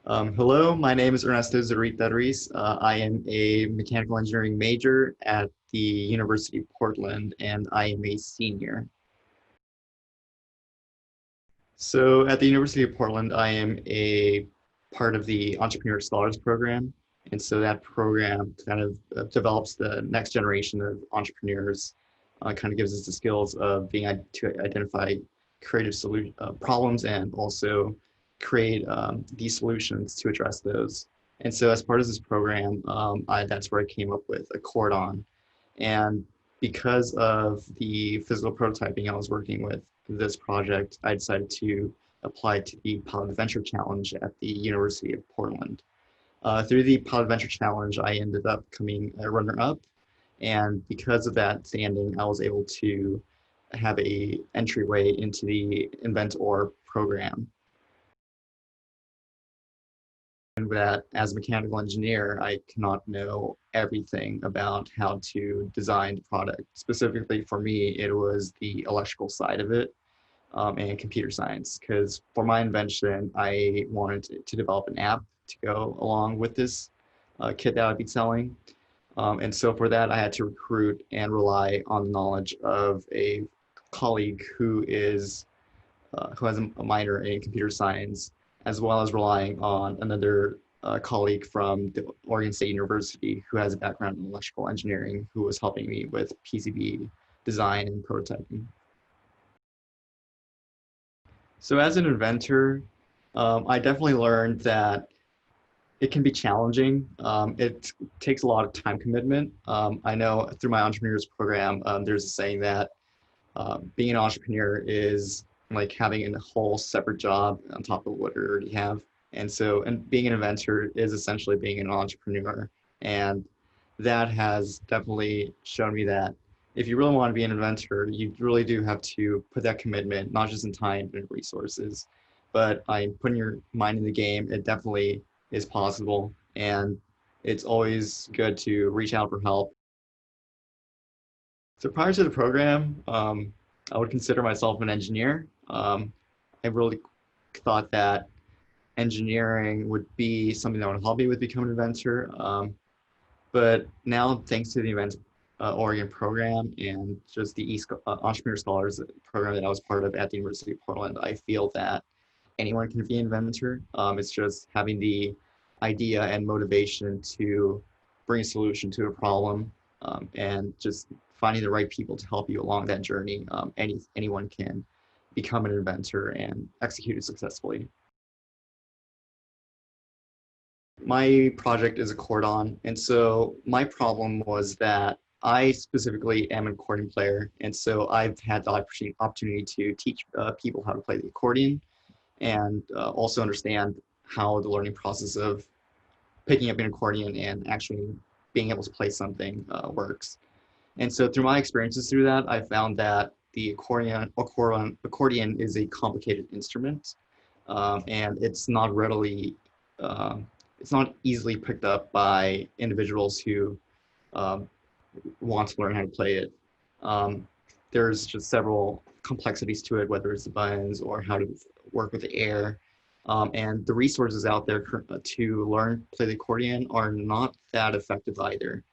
Hello, my name is Ernesto Zurita-Ruiz. I am a mechanical engineering major at the University of Portland, and I am a senior. So at the University of Portland, I am a part of the Entrepreneur Scholars Program. And so that program kind of develops the next generation of entrepreneurs, kind of gives us the skills of being able to identify creative problems and also create these solutions to address those. And so as part of this program, that's where I came up with accordion. And because of the physical prototyping I was working with this project, I decided to apply to the Pilot Adventure Challenge at the University of Portland. Through the Pilot Adventure Challenge, I ended up coming a runner-up, and because of that standing, I was able to have a entryway into the InventOR program. And that as a mechanical engineer, I cannot know everything about how to design the product. Specifically for me, it was the electrical side of it and computer science, because for my invention, I wanted to develop an app to go along with this kit that I'd be selling. And so for that, I had to recruit and rely on the knowledge of a colleague who has a minor in computer science, as well as relying on another colleague from the Oregon State University who has a background in electrical engineering, who was helping me with PCB design and prototyping. So as an inventor, I definitely learned that it can be challenging. It takes a lot of time commitment. I know through my entrepreneurs program, there's a saying that being an entrepreneur is like having a whole separate job on top of what you already have. And being an inventor is essentially being an entrepreneur. And that has definitely shown me that if you really want to be an inventor, you really do have to put that commitment, not just in time, but in resources. But by putting your mind in the game, it definitely is possible. And it's always good to reach out for help. So prior to the program, I would consider myself an engineer. I really thought that engineering would be something that would help me with becoming an inventor. But now, thanks to the Invent Oregon program and just the Entrepreneur Scholars program that I was part of at the University of Portland, I feel that anyone can be an inventor. It's just having the idea and motivation to bring a solution to a problem, and just finding the right people to help you along that journey. Anyone can become an inventor and execute it successfully. My project is accordion, and so my problem was that I specifically am an accordion player, and so I've had the opportunity to teach people how to play the accordion and also understand how the learning process of picking up an accordion and actually being able to play something works. And so through my experiences through that, I found that the accordion is a complicated instrument, and it's not easily picked up by individuals who um, want to learn how to play it. Um, there's just several complexities to it, whether it's the buttons or how to work with the air. And the resources out there to learn play the accordion are not that effective either.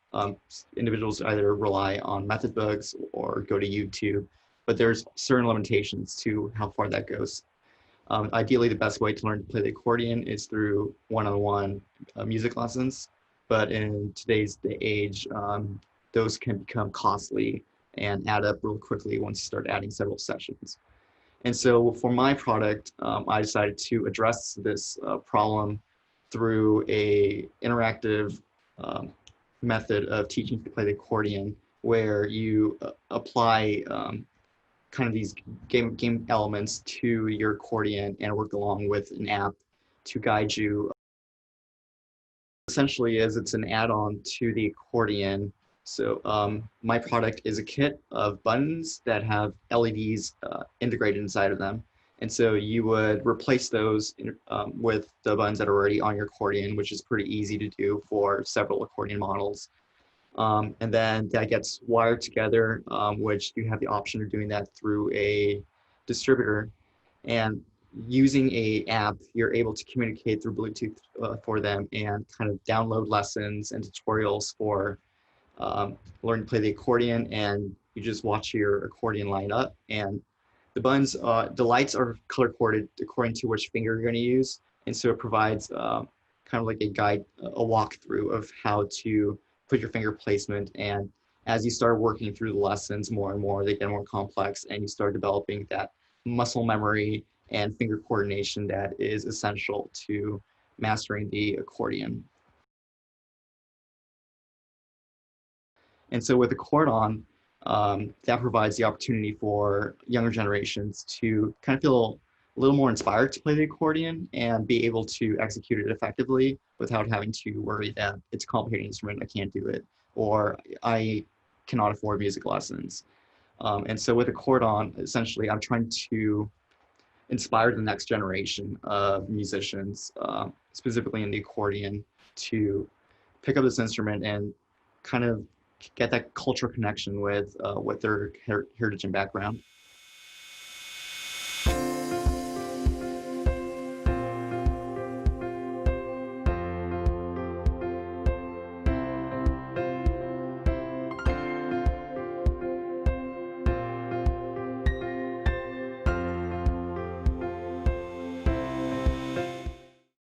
Individuals either rely on method books or go to YouTube, but there's certain limitations to how far that goes. Ideally, the best way to learn to play the accordion is through one-on-one music lessons, but in today's age, those can become costly and add up real quickly once you start adding several sessions. And so for my product, I decided to address this problem through a interactive method of teaching to play the accordion, where you apply kind of these game elements to your accordion and work along with an app to guide you. Essentially, is it's an add-on to the accordion. So my product is a kit of buttons that have LEDs integrated inside of them. And so you would replace those with the buttons that are already on your accordion, which is pretty easy to do for several accordion models. And then that gets wired together, which you have the option of doing that through a distributor. And using a app, you're able to communicate through Bluetooth for them and kind of download lessons and tutorials for learning to play the accordion, and you just watch your accordion line up. And the buttons, the lights are color coded according to which finger you're going to use, and so it provides kind of like a guide, a walkthrough of how to put your finger placement. And as you start working through the lessons more and more, they get more complex, and you start developing that muscle memory and finger coordination that is essential to mastering the accordion. And so with accordion, that provides the opportunity for younger generations to kind of feel a little more inspired to play the accordion and be able to execute it effectively without having to worry that it's a complicated instrument, I can't do it, or I cannot afford music lessons. And so with accordion, essentially, I'm trying to inspire the next generation of musicians, specifically in the accordion, to pick up this instrument and kind of get that cultural connection with their heritage and background.